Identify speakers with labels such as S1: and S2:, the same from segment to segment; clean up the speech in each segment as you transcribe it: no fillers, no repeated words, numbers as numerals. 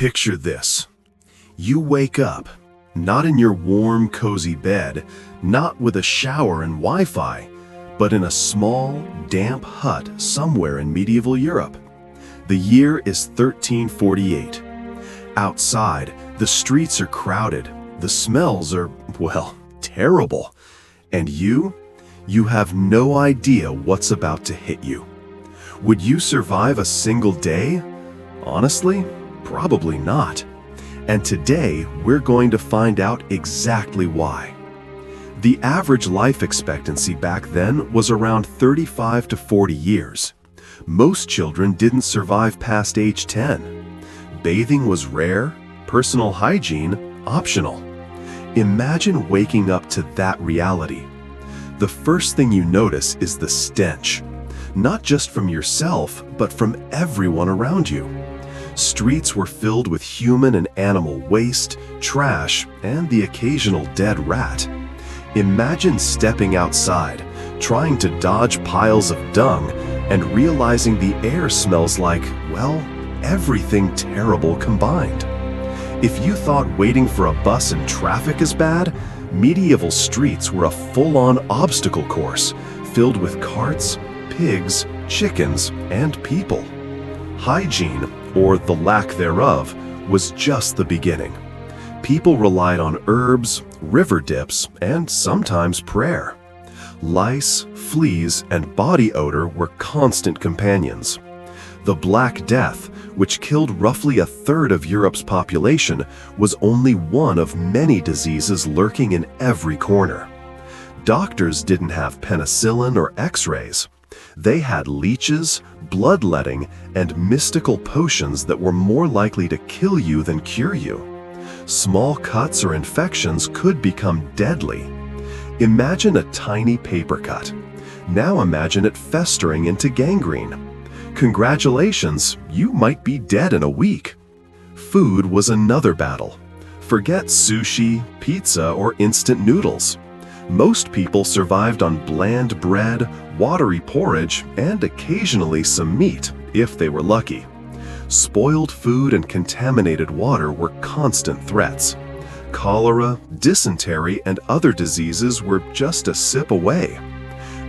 S1: Picture this. You wake up, not in your warm, cozy bed, not with a shower and Wi-Fi, but in a small, damp hut somewhere in medieval Europe. The year is 1348. Outside, the streets are crowded, the smells are, well, terrible. And you have no idea what's about to hit you. Would you survive a single day? Honestly, probably not. And today, we're going to find out exactly why. The average life expectancy back then was around 35 to 40 years. Most children didn't survive past age 10. Bathing was rare, personal hygiene optional. Imagine waking up to that reality. The first thing you notice is the stench, not just from yourself, but from everyone around you. Streets were filled with human and animal waste, trash, and the occasional dead rat. Imagine stepping outside, trying to dodge piles of dung, and realizing the air smells like, well, everything terrible combined. If you thought waiting for a bus in traffic is bad, medieval streets were a full-on obstacle course filled with carts, pigs, chickens, and people. Hygiene, or the lack thereof, was just the beginning. People relied on herbs, river dips, and sometimes prayer. Lice, fleas, and body odor were constant companions. The Black Death, which killed roughly a third of Europe's population, was only one of many diseases lurking in every corner. Doctors didn't have penicillin or x-rays. They had leeches, bloodletting, and mystical potions that were more likely to kill you than cure you. Small cuts or infections could become deadly. Imagine a tiny paper cut. Now imagine it festering into gangrene. Congratulations, you might be dead in a week. Food was another battle. Forget sushi, pizza, or instant noodles. Most people survived on bland bread, watery porridge, and occasionally some meat, if they were lucky. Spoiled food and contaminated water were constant threats. Cholera, dysentery, and other diseases were just a sip away.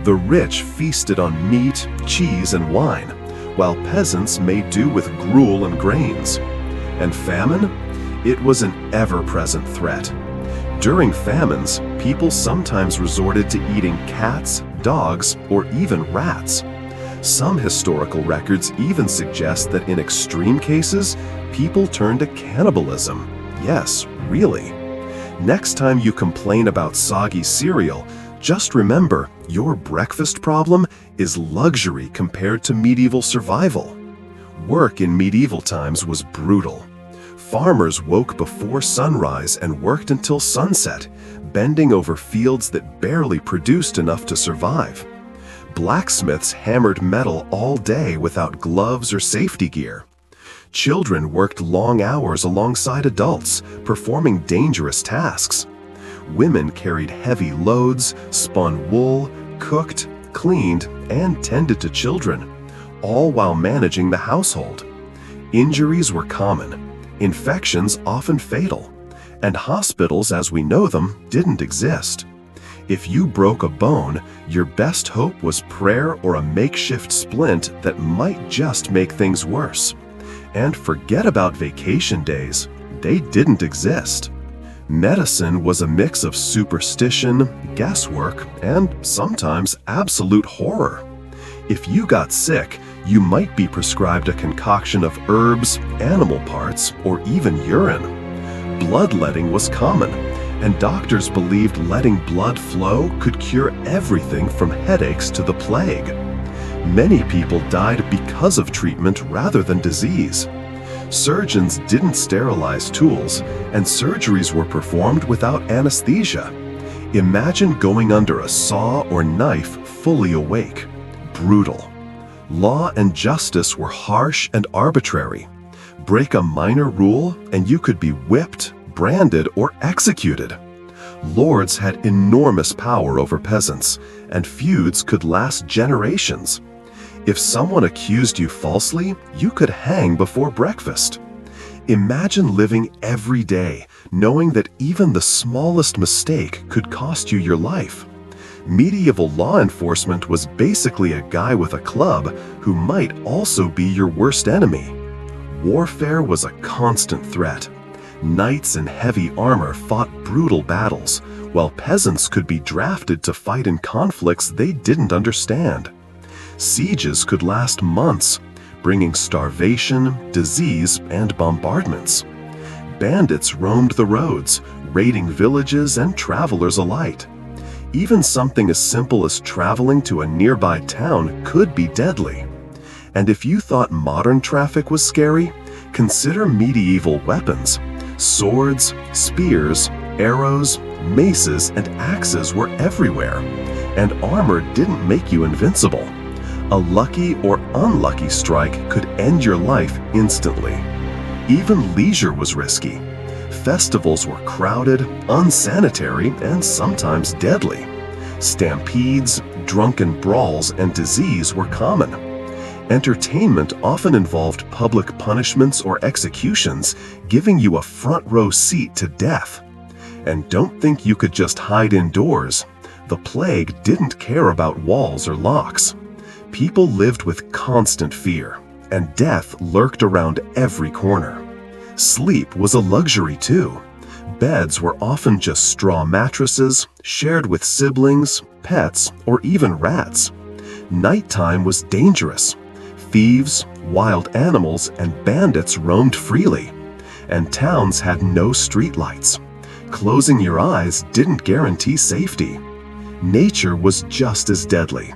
S1: The rich feasted on meat, cheese, and wine, while peasants made do with gruel and grains. And famine? It was an ever-present threat. During famines, people sometimes resorted to eating cats, dogs, or even rats. Some historical records even suggest that in extreme cases, people turned to cannibalism. Yes, really. Next time you complain about soggy cereal, just remember your breakfast problem is luxury compared to medieval survival. Work in medieval times was brutal. Farmers woke before sunrise and worked until sunset, bending over fields that barely produced enough to survive. Blacksmiths hammered metal all day without gloves or safety gear. Children worked long hours alongside adults, performing dangerous tasks. Women carried heavy loads, spun wool, cooked, cleaned, and tended to children, all while managing the household. Injuries were common. Infections often fatal, and hospitals as we know them didn't exist. If you broke a bone, your best hope was prayer or a makeshift splint that might just make things worse. And forget about vacation days, they didn't exist. Medicine was a mix of superstition, guesswork, and sometimes absolute horror. If you got sick, you might be prescribed a concoction of herbs, animal parts, or even urine. Bloodletting was common, and doctors believed letting blood flow could cure everything from headaches to the plague. Many people died because of treatment rather than disease. Surgeons didn't sterilize tools, and surgeries were performed without anesthesia. Imagine going under a saw or knife fully awake. Brutal. Law and justice were harsh and arbitrary. Break a minor rule and you could be whipped, branded, or executed. Lords had enormous power over peasants, and feuds could last generations. If someone accused you falsely, you could hang before breakfast. Imagine living every day knowing that even the smallest mistake could cost you your life. Medieval law enforcement was basically a guy with a club who might also be your worst enemy. Warfare was a constant threat. Knights in heavy armor fought brutal battles, while peasants could be drafted to fight in conflicts they didn't understand. Sieges could last months, bringing starvation, disease, and bombardments. Bandits roamed the roads, raiding villages and travelers alike. Even something as simple as traveling to a nearby town could be deadly. And if you thought modern traffic was scary, consider medieval weapons. Swords, spears, arrows, maces, and axes were everywhere, and armor didn't make you invincible. A lucky or unlucky strike could end your life instantly. Even leisure was risky. Festivals were crowded, unsanitary, and sometimes deadly. Stampedes, drunken brawls, and disease were common. Entertainment often involved public punishments or executions, giving you a front row seat to death. And don't think you could just hide indoors. The plague didn't care about walls or locks. People lived with constant fear, and death lurked around every corner. Sleep was a luxury too. Beds were often just straw mattresses, shared with siblings, pets, or even rats. Nighttime was dangerous. Thieves, wild animals, and bandits roamed freely, and towns had no streetlights. Closing your eyes didn't guarantee safety. Nature was just as deadly.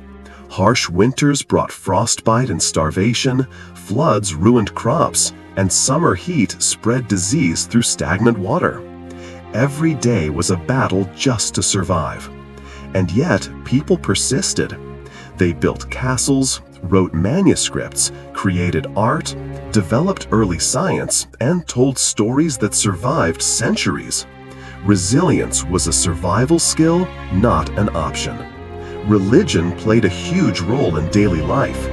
S1: Harsh winters brought frostbite and starvation, floods ruined crops, and summer heat spread disease through stagnant water. Every day was a battle just to survive. And yet, people persisted. They built castles, wrote manuscripts, created art, developed early science, and told stories that survived centuries. Resilience was a survival skill, not an option. Religion played a huge role in daily life.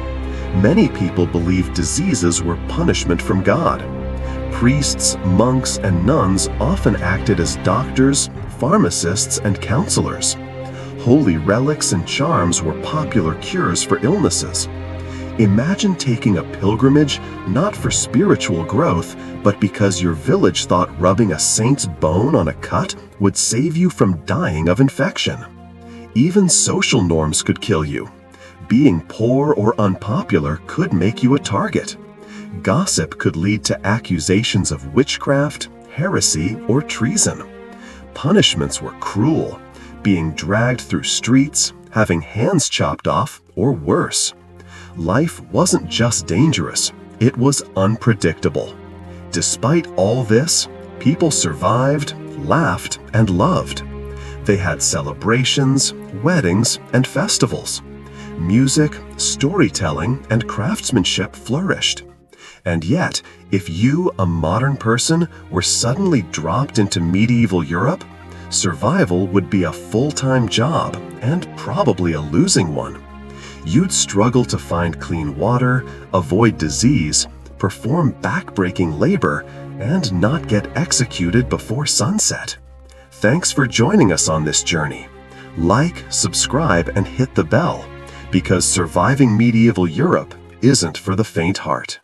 S1: Many people believed diseases were punishment from God. Priests, monks, and nuns often acted as doctors, pharmacists, and counselors. Holy relics and charms were popular cures for illnesses. Imagine taking a pilgrimage not for spiritual growth, but because your village thought rubbing a saint's bone on a cut would save you from dying of infection. Even social norms could kill you. Being poor or unpopular could make you a target. Gossip could lead to accusations of witchcraft, heresy, or treason. Punishments were cruel, being dragged through streets, having hands chopped off, or worse. Life wasn't just dangerous, it was unpredictable. Despite all this, people survived, laughed, and loved. They had celebrations, weddings, and festivals. Music, storytelling, and craftsmanship flourished. And yet, if you, a modern person, were suddenly dropped into medieval Europe, survival would be a full-time job and probably a losing one. You'd struggle to find clean water, avoid disease, perform back-breaking labor, and not get executed before sunset. Thanks for joining us on this journey. Like, subscribe, and hit the bell, because surviving medieval Europe isn't for the faint heart.